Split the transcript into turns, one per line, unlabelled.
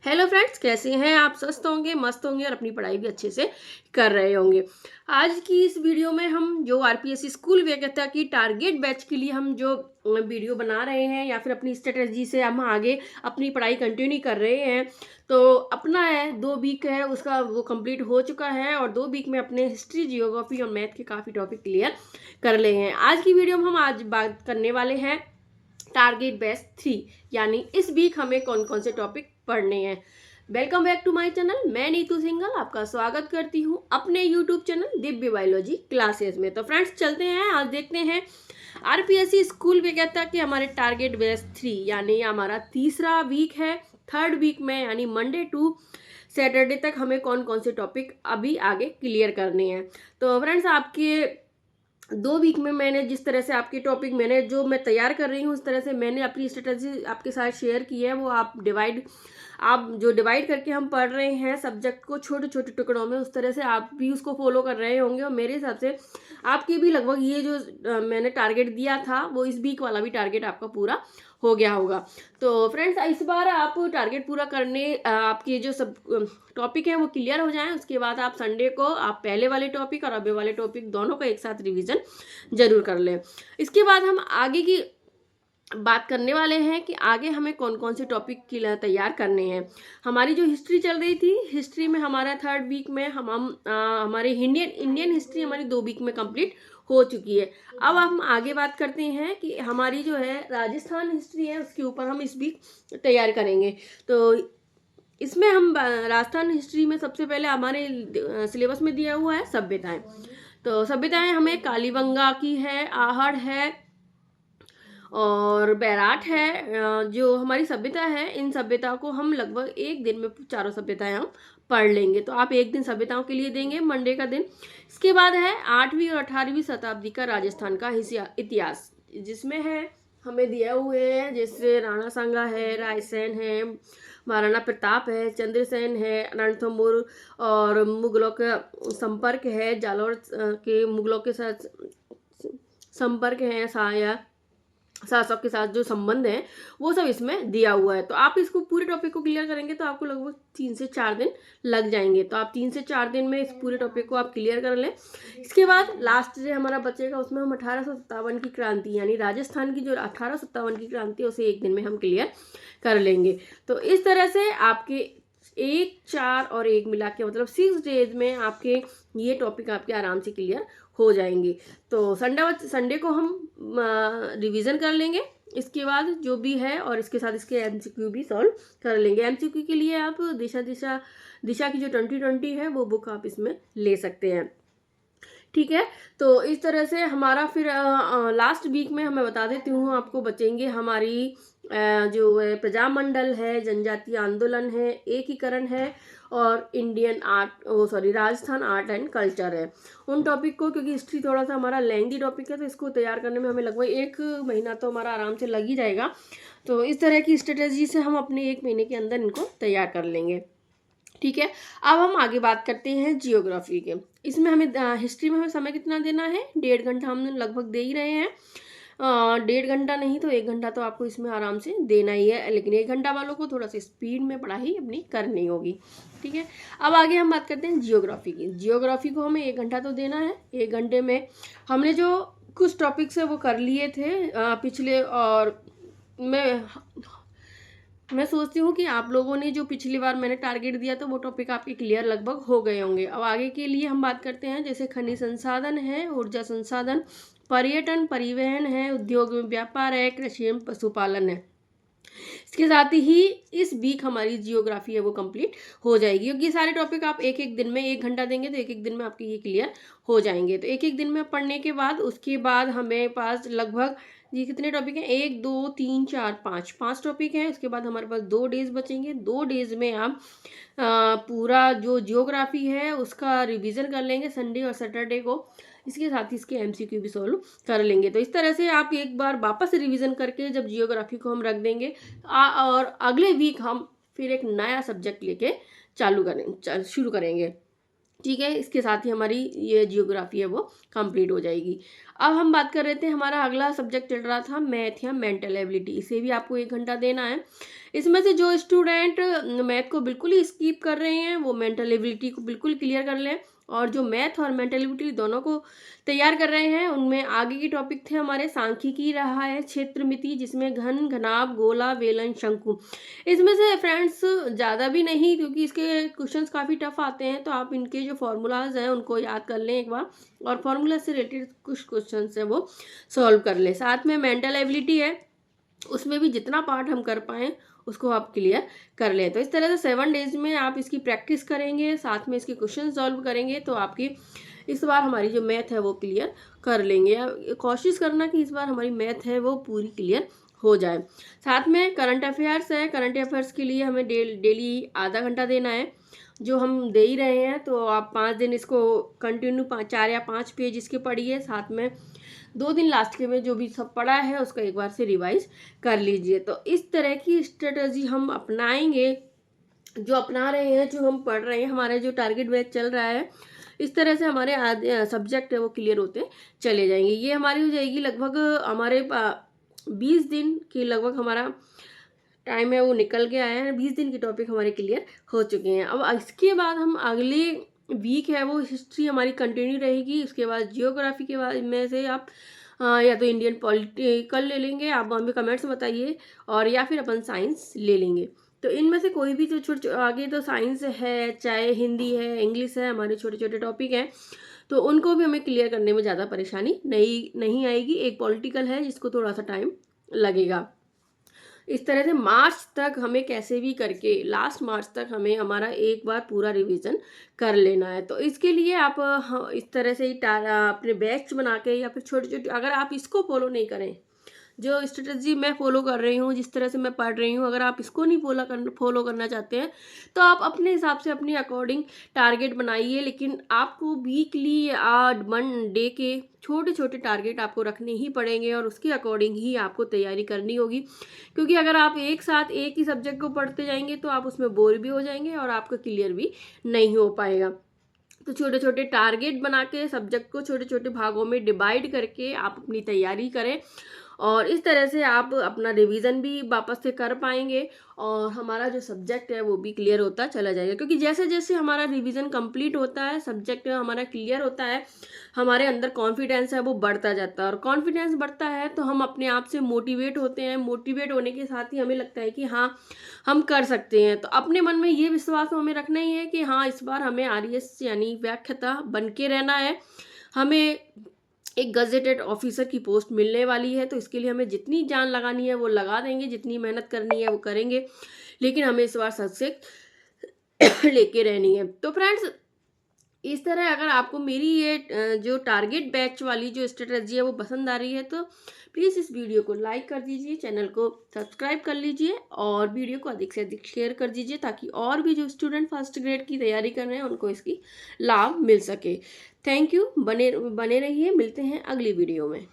Hello friends, कैसे हैं आप? स्वस्थ होंगे, मस्त होंगे और अपनी पढ़ाई भी अच्छे से कर रहे होंगे। आज की इस वीडियो में हम जो आरपीएससी स्कूल व्यग्रता की टारगेट बैच के लिए हम जो वीडियो बना रहे हैं या फिर अपनी स्ट्रेटजी से हम आगे अपनी पढ़ाई कंटिन्यू कर रहे हैं। तो अपना है 2 वीक है उसका वो कंप्लीट हो चुका है और 2 वीक में अपने हिस्ट्री, जियोग्राफी और मैथ के काफ़ी टॉपिक क्लियर कर लिए हैं। आज की वीडियो में हम आज बात करने वाले हैं टारगेट बैच 3, यानी इस वीक हमें कौन कौन से टॉपिक पढ़ने हैं। Welcome back to my channel. मैं नीतू सिंघल आपका स्वागत करती हूँ अपने YouTube channel Divya biology classes में। तो फ्रेंड्स चलते हैं, आज देखते हैं आरपीएससी स्कूल में कहता है कि हमारे टारगेट बैच 3 यानी हमारा तीसरा वीक है। थर्ड वीक में यानी मंडे टू सैटरडे तक हमें कौन कौन से टॉपिक अभी आगे क्लियर करने हैं। तो फ्रेंड्स आपके 2 वीक में मैंने जिस तरह से आपके टॉपिक मैंने जो मैं तैयार कर रही हूँ उस तरह से मैंने अपनी स्ट्रेटजी आपके साथ शेयर की है। वो आप जो डिवाइड करके हम पढ़ रहे हैं सब्जेक्ट को छोटे छोटे टुकड़ों में, उस तरह से आप भी उसको फॉलो कर रहे होंगे और मेरे हिसाब से आपकी भी लगभग ये जो मैंने टारगेट दिया था वो इस वीक वाला भी टारगेट आपका पूरा हो गया होगा। तो फ्रेंड्स इस बार आप टारगेट पूरा करने आपके जो सब टॉपिक है वो क्लियर हो जाएं, उसके बाद आप संडे को आप पहले वाले टॉपिक और अभी वाले टॉपिक दोनों का एक साथ रिवीजन जरूर कर लें। इसके बाद हम आगे की बात करने वाले हैं कि आगे हमें कौन कौन से टॉपिक तैयार करने हैं। हमारी जो हिस्ट्री चल रही थी, हिस्ट्री में हमारा थर्ड वीक में हमारे इंडियन हिस्ट्री हमारी 2 वीक में कंप्लीट हो चुकी है। अब हम आगे बात करते हैं कि हमारी जो है राजस्थान हिस्ट्री है उसके ऊपर हम इस वीक तैयार करेंगे। तो इसमें हम राजस्थान हिस्ट्री में सबसे पहले हमारे सिलेबस में दिया हुआ है सभ्यताएं। तो सभ्यताएं हमें कालीबंगा की है, आहड़ है और बैराट है। जो हमारी सभ्यता है इन सभ्यताओं को हम लगभग एक दिन में चारों सभ्यताएं हम पढ़ लेंगे। तो आप एक दिन सभ्यताओं के लिए देंगे मंडे का दिन। इसके बाद है 8वीं और 18वीं शताब्दी का राजस्थान का इतिहास, जिसमें है हमें दिया हुए हैं जैसे राणा सांगा है, रायसेन है, महाराणा प्रताप है, चंद्रसेन है, रणथंभौर और मुगलों का संपर्क है, जालौर के मुगलों के साथ संपर्क है, शासक के साथ जो संबंध है वो सब इसमें दिया हुआ है। तो आप इसको पूरे टॉपिक को क्लियर करेंगे तो आपको लगभग 3 से 4 दिन लग जाएंगे। तो आप 3 से 4 दिन में इस पूरे टॉपिक को आप क्लियर कर लें। इसके बाद लास्ट जो हमारा बचेगा उसमें हम 1857 की क्रांति यानी राजस्थान की जो 1857 की क्रांति है उसे एक दिन में हम क्लियर कर लेंगे। तो इस तरह से आपके 1, 4 और 1 मिला के मतलब 6 डेज में आपके ये टॉपिक आपके आराम से क्लियर हो जाएंगे। तो संडे को हम रिवीजन कर लेंगे इसके बाद जो भी है, और इसके साथ इसके एमसीक्यू भी सॉल्व कर लेंगे। एमसीक्यू के लिए आप दिशा की जो 2020 है वो बुक आप इसमें ले सकते हैं। ठीक है, तो इस तरह से हमारा फिर लास्ट वीक में मैं बता देती हूँ आपको बचेंगे हमारी जो प्रजामंडल है, जनजातीय आंदोलन है, एकीकरण है और राजस्थान आर्ट एंड कल्चर है। उन टॉपिक को, क्योंकि हिस्ट्री थोड़ा सा हमारा लेंथी टॉपिक है तो इसको तैयार करने में हमें लगभग 1 महीना तो हमारा आराम से लग ही जाएगा। तो इस तरह की स्ट्रेटेजी से हम अपने 1 महीने के अंदर इनको तैयार कर लेंगे। ठीक है, अब हम आगे बात करते हैं जियोग्राफी के। इसमें हमें हिस्ट्री में हमें समय कितना देना है? 1.5 घंटा हम लगभग दे ही रहे हैं। 1.5 घंटा नहीं तो 1 घंटा तो आपको इसमें आराम से देना ही है, लेकिन 1 घंटा वालों को थोड़ा सा स्पीड में पढ़ाई अपनी करनी होगी। ठीक है, अब आगे हम बात करते हैं जियोग्राफी की। जियोग्राफी को हमें 1 घंटा तो देना है। 1 घंटे में हमने जो कुछ टॉपिक्स है वो कर लिए थे पिछले, और मैं सोचती हूँ कि आप लोगों ने जो पिछली बार मैंने टारगेट दिया था वो टॉपिक आपके क्लियर लगभग हो गए होंगे। अब आगे के लिए हम बात करते हैं जैसे खनिज संसाधन है, ऊर्जा संसाधन, पर्यटन, परिवहन है, उद्योग एवं व्यापार है, कृषि एवं पशुपालन है। इसके साथ ही इस वीक हमारी जियोग्राफी है वो कंप्लीट हो जाएगी, क्योंकि ये सारे टॉपिक आप एक एक दिन में 1 घंटा देंगे तो एक एक दिन में आपके ये क्लियर हो जाएंगे। तो एक एक दिन में पढ़ने के बाद उसके बाद हमें पास लगभग ये कितने टॉपिक हैं? 1, 2, 3, 4, 5 टॉपिक हैं। उसके बाद हमारे पास 2 डेज बचेंगे। 2 डेज में आप पूरा जो जियोग्राफी है उसका रिवीजन कर लेंगे संडे और सैटरडे को। इसके साथ ही इसके एमसीक्यू भी सॉल्व कर लेंगे। तो इस तरह से आप एक बार वापस रिवीजन करके जब जियोग्राफी को हम रख देंगे और अगले वीक हम फिर एक नया सब्जेक्ट लेके शुरू करेंगे। ठीक है, इसके साथ ही हमारी ये जियोग्राफी है वो कंप्लीट हो जाएगी। अब हम बात कर रहे थे, हमारा अगला सब्जेक्ट चल रहा था मैथ या मेंटल एबिलिटी। इसे भी आपको 1 घंटा देना है। इसमें से जो स्टूडेंट मैथ को बिल्कुल ही स्किप कर रहे हैं वो मेंटल एबिलिटी को बिल्कुल क्लियर कर लें, और जो मैथ और मेंटल एबिलिटी दोनों को तैयार कर रहे हैं उनमें आगे के टॉपिक थे हमारे सांख्यिकी रहा है, क्षेत्रमिति जिसमें घन, घनाभ, गोला, बेलन, शंकु। इसमें से फ्रेंड्स ज़्यादा भी नहीं, क्योंकि इसके क्वेश्चंस काफ़ी टफ आते हैं, तो आप इनके जो फॉर्मूलाज हैं उनको याद कर लें एक बार, और फार्मूला से रिलेटेड कुछ क्वेश्चन है वो सॉल्व कर लें। साथ में मेंटल एबिलिटी है, उसमें भी जितना पार्ट हम कर पाएँ उसको आप क्लियर कर लें। तो इस तरह से 7 डेज में आप इसकी प्रैक्टिस करेंगे, साथ में इसके क्वेश्चन सॉल्व करेंगे, तो आपकी इस बार हमारी जो मैथ है वो क्लियर कर लेंगे। कोशिश करना कि इस बार हमारी मैथ है वो पूरी क्लियर हो जाए। साथ में करंट अफेयर्स है, करंट अफेयर्स के लिए हमें डेली आधा घंटा देना है, जो हम दे ही रहे हैं। तो आप 5 दिन इसको कंटिन्यू 4 या 5 पेज इसके पढ़िए, साथ में 2 दिन लास्ट के में जो भी सब पढ़ा है उसको एक बार से रिवाइज कर लीजिए। तो इस तरह की स्ट्रेटजी हम अपनाएंगे, जो अपना रहे हैं, जो हम पढ़ रहे हैं, हमारा जो टारगेट बैच चल रहा है, इस तरह से हमारे आधे सब्जेक्ट है वो क्लियर होते चले जाएंगे। ये हमारी हो जाएगी लगभग हमारे 20 दिन की लगभग हमारा टाइम है वो निकल के आया है। 20 दिन की टॉपिक हमारे क्लियर हो चुके हैं। अब इसके बाद हम अगले वीक है वो हिस्ट्री हमारी कंटिन्यू रहेगी। उसके बाद जियोग्राफी के बाद में से आप या तो इंडियन पॉलिटिकल ले लेंगे, आप हमें कमेंट्स बताइए, और या फिर अपन साइंस ले लेंगे। तो इनमें से कोई भी जो छोटे आगे तो साइंस है, चाहे हिंदी है, इंग्लिश है, हमारे छोटे छोटे टॉपिक हैं, तो उनको भी हमें क्लियर करने में ज़्यादा परेशानी नहीं आएगी। एक पॉलिटिकल है जिसको थोड़ा सा टाइम लगेगा। इस तरह से मार्च तक हमें कैसे भी करके लास्ट मार्च तक हमें हमारा एक बार पूरा रिवीजन कर लेना है। तो इसके लिए आप इस तरह से ही अपने बैच बना के, या फिर छोटे छोटे, अगर आप इसको फॉलो नहीं करें, जो स्ट्रेटजी मैं फॉलो कर रही हूँ, जिस तरह से मैं पढ़ रही हूँ, अगर आप इसको नहीं फॉलो करना चाहते हैं, तो आप अपने हिसाब से अपने अकॉर्डिंग टारगेट बनाइए। लेकिन आपको वीकली या 1 डे के छोटे छोटे टारगेट आपको रखने ही पड़ेंगे, और उसके अकॉर्डिंग ही आपको तैयारी करनी होगी। क्योंकि अगर आप एक साथ एक ही सब्जेक्ट को पढ़ते जाएंगे तो आप उसमें बोर भी हो जाएंगे और आपका क्लियर भी नहीं हो पाएगा। तो छोटे छोटे टारगेट बना के सब्जेक्ट को छोटे छोटे भागों में डिवाइड करके आप अपनी तैयारी करें, और इस तरह से आप अपना रिवीजन भी वापस से कर पाएंगे, और हमारा जो सब्जेक्ट है वो भी क्लियर होता चला जाएगा। क्योंकि जैसे जैसे हमारा रिवीजन कंप्लीट होता है, सब्जेक्ट हमारा क्लियर होता है, हमारे अंदर कॉन्फिडेंस है वो बढ़ता जाता है, और कॉन्फिडेंस बढ़ता है तो हम अपने आप से मोटिवेट होते हैं। मोटिवेट होने के साथ ही हमें लगता है कि हाँ, हम कर सकते हैं। तो अपने मन में ये विश्वास हमें रखना ही है कि हाँ, इस बार हमें आरएएस यानी व्याख्याता बन के रहना है, हमें एक गजेटेड ऑफिसर की पोस्ट मिलने वाली है। तो इसके लिए हमें जितनी जान लगानी है वो लगा देंगे, जितनी मेहनत करनी है वो करेंगे, लेकिन हमें इस बार सक्सेस लेके रहनी है। तो फ्रेंड्स, इस तरह अगर आपको मेरी ये जो टारगेट बैच वाली जो स्ट्रेटजी है वो पसंद आ रही है, तो प्लीज़ इस वीडियो को लाइक कर दीजिए, चैनल को सब्सक्राइब कर लीजिए, और वीडियो को अधिक से अधिक शेयर कर दीजिए, ताकि और भी जो स्टूडेंट फर्स्ट ग्रेड की तैयारी कर रहे हैं उनको इसकी लाभ मिल सके। Thank you. बने रहिए, मिलते हैं अगली वीडियो में।